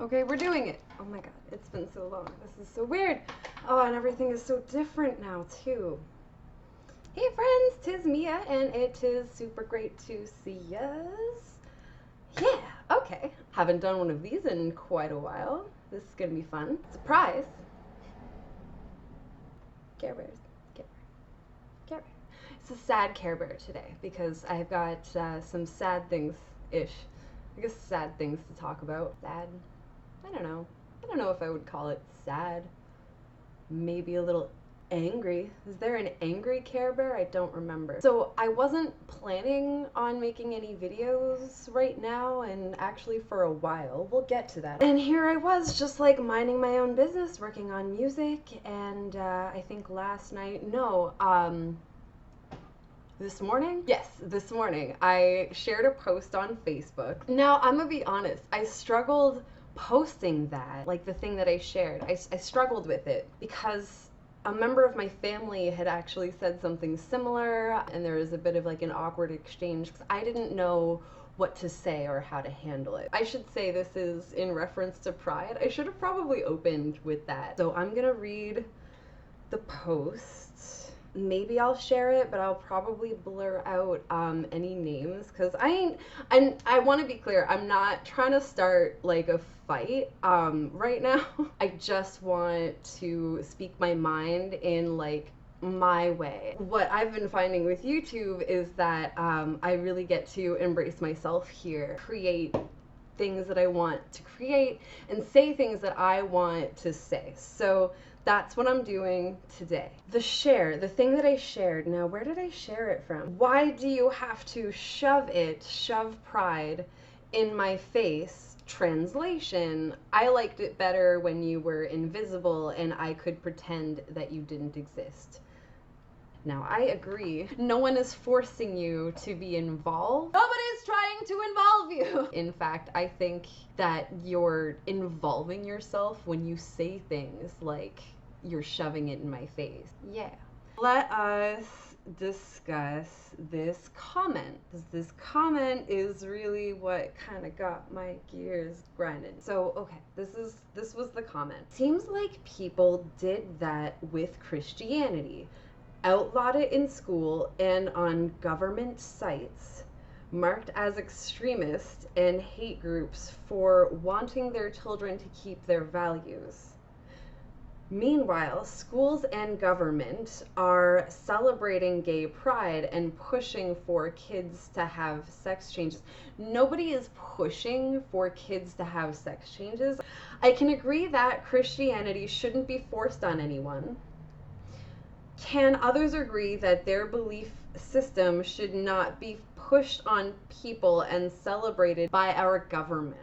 Okay, we're doing it. Oh my god, it's been so long. This is so weird. Oh, and everything is so different now, too. Hey friends, 'tis Mia, and it is super great to see yas. Yeah, okay. Haven't done one of these in quite a while. This is gonna be fun. Surprise! Care Bears. Care Bear. Care Bear. It's a sad Care Bear today because I've got some sad things-ish. I guess sad things to talk about. Sad. I don't know. I don't know if I would call it sad. Maybe a little angry. Is there an angry Care Bear? I don't remember. So I wasn't planning on making any videos right now, and actually for a while. We'll get to that. And here I was, just like minding my own business, working on music, and I think last night, this morning? Yes, this morning. I shared a post on Facebook. Now, I'm gonna be honest, I struggled posting that, like the thing that I shared. I struggled with it because a member of my family had actually said something similar, and there was a bit of like an awkward exchange because I didn't know what to say or how to handle it. I should say this is in reference to pride. I should have probably opened with that. So I'm gonna read the post. Maybe I'll share it, but I'll probably blur out any names because I want to be clear, I'm not trying to start like a fight right now. I just want to speak my mind in like my way. What I've been finding with YouTube is that I really get to embrace myself here, create things that I want to create, and say things that I want to say. So that's what I'm doing today. The thing that I shared, now where did I share it from? Why do you have to shove pride in my face? Translation, I liked it better when you were invisible and I could pretend that you didn't exist. Now, I agree. No one is forcing you to be involved. Nobody's trying to involve you. In fact, I think that you're involving yourself when you say things like you're shoving it in my face. Yeah. Let us discuss this comment, because this comment is really what kind of got my gears grinding. So, okay, this was the comment. Seems like people did that with Christianity. Outlawed it in school and on government sites, marked as extremist and hate groups for wanting their children to keep their values. Meanwhile, schools and government are celebrating gay pride and pushing for kids to have sex changes. Nobody is pushing for kids to have sex changes. I can agree that Christianity shouldn't be forced on anyone. Can others agree that their belief system should not be pushed on people and celebrated by our government?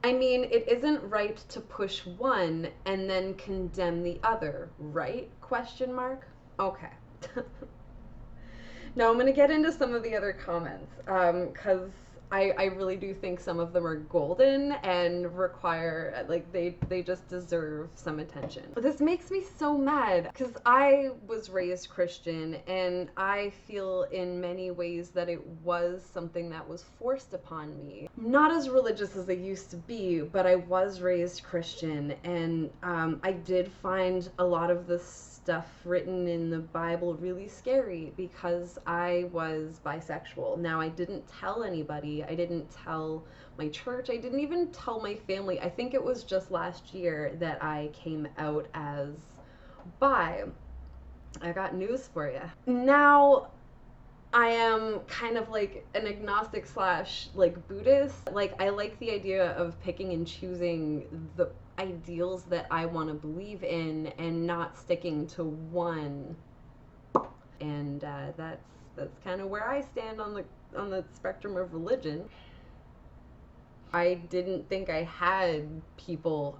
I mean, it isn't right to push one and then condemn the other, right? Question mark? Okay. Now I'm going to get into some of the other comments, because I really do think some of them are golden and require, like, they just deserve some attention. But this makes me so mad because I was raised Christian and I feel in many ways that it was something that was forced upon me. Not as religious as I used to be, but I was raised Christian, and I did find a lot of this stuff written in the Bible really scary because I was bisexual. Now, I didn't tell anybody. I didn't tell my church. I didn't even tell my family. I think it was just last year that I came out as bi. I got news for you. Now, I am kind of like an agnostic slash like Buddhist. Like, I like the idea of picking and choosing the ideals that I want to believe in and not sticking to one. And that's kind of where I stand on the spectrum of religion. I didn't think I had people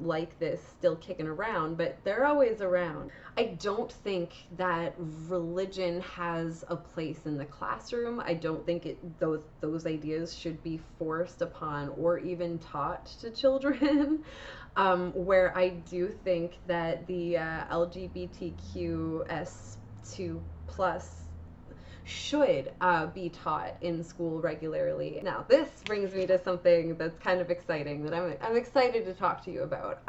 like this still kicking around, but they're always around. I don't think that religion has a place in the classroom. I don't think those ideas should be forced upon or even taught to children. Where I do think that the LGBTQS2+ should be taught in school regularly. Now, this brings me to something that's kind of exciting that I'm excited to talk to you about.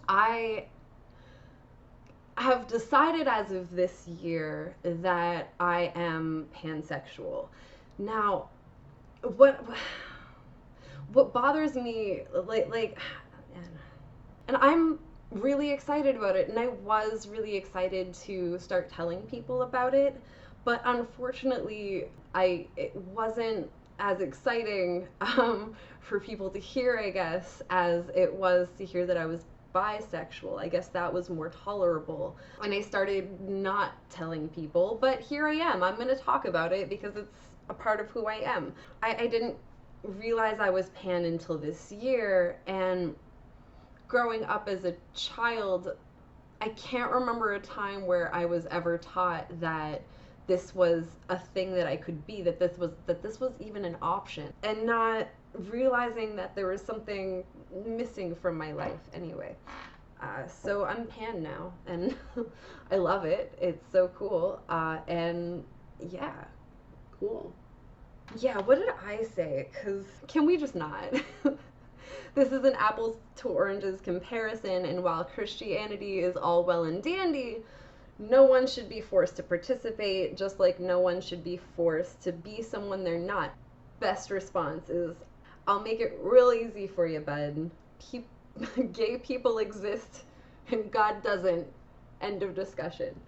I have decided as of this year that I am pansexual. Now, what bothers me, and I'm really excited about it, and I was really excited to start telling people about it, but unfortunately, it wasn't as exciting for people to hear, I guess, as it was to hear that I was bisexual. I guess that was more tolerable. And I started not telling people, but here I am. I'm going to talk about it because it's a part of who I am. I didn't realize I was pan until this year, and growing up as a child, I can't remember a time where I was ever taught that this was a thing that I could be, that this was even an option, and not realizing that there was something missing from my life anyway. So I'm pan now, and I love it. It's so cool. And yeah, cool. Yeah, what did I say? Because can we just not? This is an apples to oranges comparison, and while Christianity is all well and dandy, no one should be forced to participate, just like no one should be forced to be someone they're not. Best response is, I'll make it real easy for you, bud. Gay people exist, and God doesn't. End of discussion.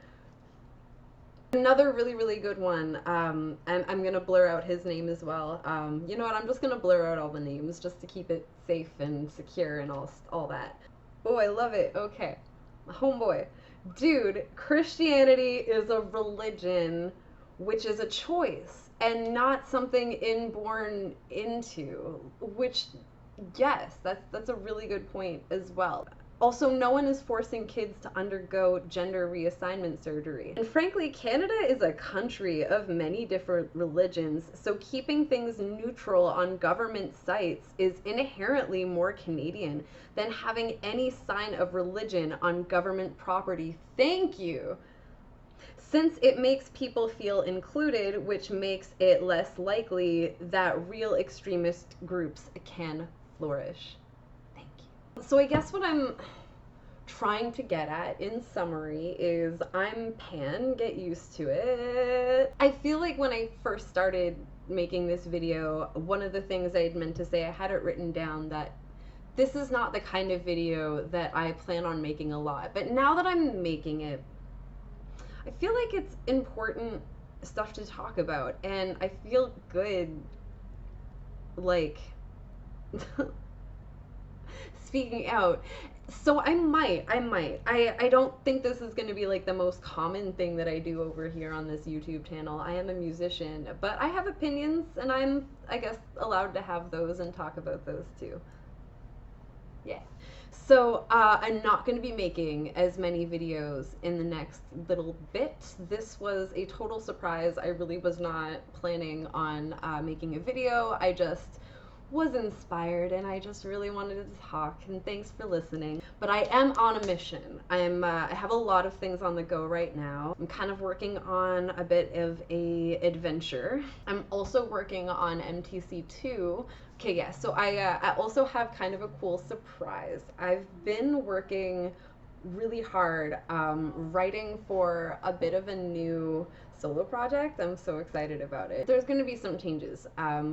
Another really, really good one, and I'm going to blur out his name as well. You know what, I'm just going to blur out all the names just to keep it safe and secure and all that. Oh, I love it. Okay. Homeboy. Dude, Christianity is a religion, which is a choice, and not something inborn into, which, yes, that's a really good point as well. Also, no one is forcing kids to undergo gender reassignment surgery. And frankly, Canada is a country of many different religions, so keeping things neutral on government sites is inherently more Canadian than having any sign of religion on government property. Thank you! Since it makes people feel included, which makes it less likely that real extremist groups can flourish. So I guess what I'm trying to get at in summary is I'm pan, get used to it. I feel like when I first started making this video, one of the things I had meant to say, I had it written down that this is not the kind of video that I plan on making a lot. But now that I'm making it, I feel like it's important stuff to talk about, and I feel good, like, speaking out. So I might. I don't think this is going to be like the most common thing that I do over here on this YouTube channel. I am a musician, but I have opinions, and I'm, I guess, allowed to have those and talk about those too. Yeah. So I'm not going to be making as many videos in the next little bit. This was a total surprise. I really was not planning on making a video. I just was inspired, and I just really wanted to talk, and thanks for listening. But I am on a mission. I have a lot of things on the go right now. I'm kind of working on a bit of a adventure. I'm also working on MTC2. Okay, yeah, so I also have kind of a cool surprise. I've been working really hard writing for a bit of a new solo project. I'm so excited about it. There's going to be some changes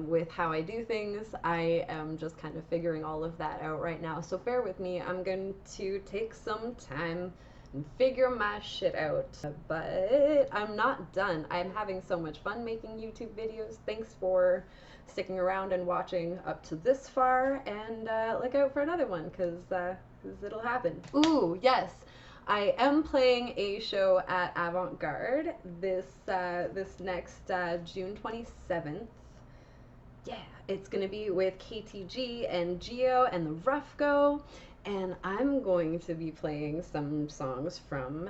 with how I do things. I am just kind of figuring all of that out right now, so bear with me. I'm going to take some time and figure my shit out, but I'm not done. I'm having so much fun making YouTube videos. Thanks for sticking around and watching up to this far, and look out for another one, because it'll happen. Ooh, yes, I am playing a show at Avant Garde this next June 27th. Yeah, it's gonna be with KTG and Geo and the Rough Go, and I'm going to be playing some songs from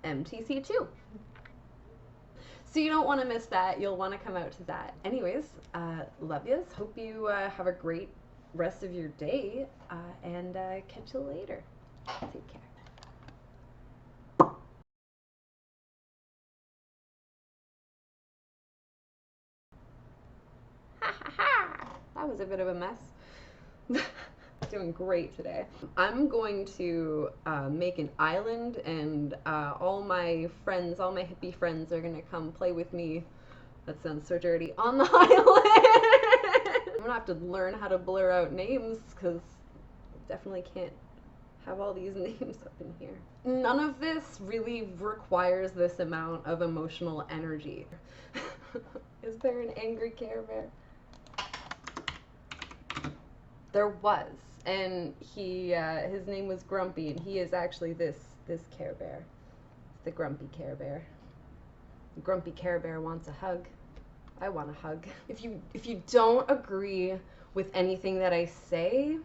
MTC2. So you don't want to miss that. You'll want to come out to that. Anyways, love yous. Hope you have a great rest of your day, and catch you later. Take care. That was a bit of a mess. Doing great today. I'm going to make an island, and all my friends, all my hippie friends are gonna come play with me. That sounds so dirty. On the island! I'm gonna have to learn how to blur out names, because I definitely can't have all these names up in here. None of this really requires this amount of emotional energy. Is there an angry Care Bear? There was, and his name was Grumpy, and he is actually this Care Bear. It's the Grumpy Care Bear. The Grumpy Care Bear wants a hug. I want a hug. If you don't agree with anything that I say,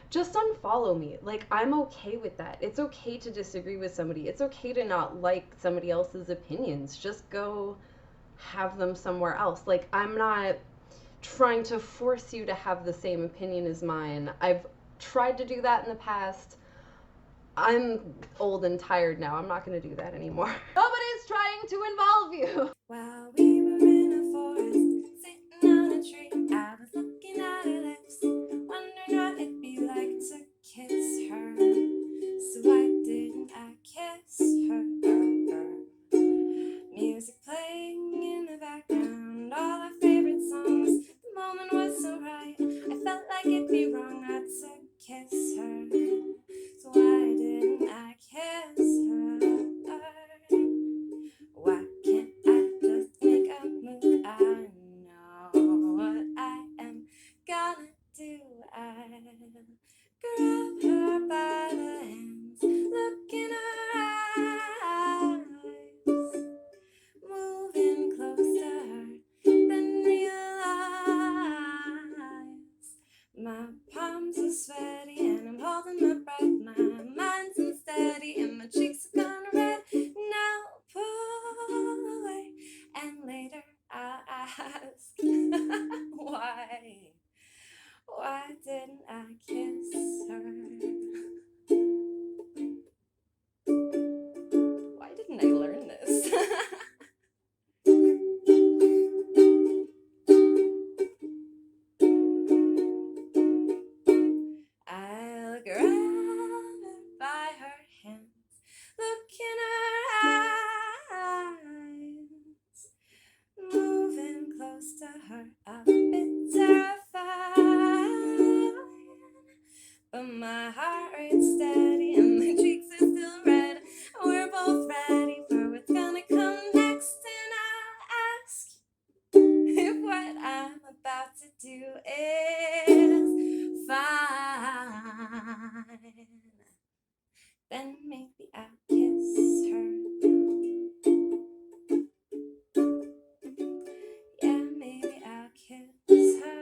just unfollow me. Like, I'm okay with that. It's okay to disagree with somebody. It's okay to not like somebody else's opinions. Just go have them somewhere else. Like, I'm not trying to force you to have the same opinion as mine. I've tried to do that in the past. I'm old and tired now. I'm not going to do that anymore. Nobody's trying to involve you. While we were in a forest, sitting on a tree, I was looking at her lips, wondering what it'd be like to kiss her. So why didn't I kiss her? Music playing in the background, all our favorite songs. The moment was so right, I felt like it'd be wrong not to kiss her. So why didn't I kiss her? Why can't I just make a move? I know what I am gonna do. I'll grab her by the hands, look in her eyes, moving close to her, then realize my palms are sweaty and I'm holding my breath. My mind's unsteady and my cheeks are gone red. Now pull away, and later I'll ask why didn't I kiss her? Why didn't I learn this? I'll grab her by her hands, look in her eyes, moving close to her, a bit terrified, but my heart rate's steady and my cheeks are still red. We're both ready for what's gonna come next, and I'll ask if what I'm about to do is fine. Then maybe I'll kiss her. Yeah, maybe I'll kiss her.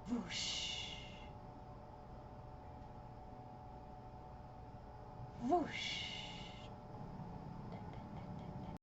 Whoosh. Whoosh.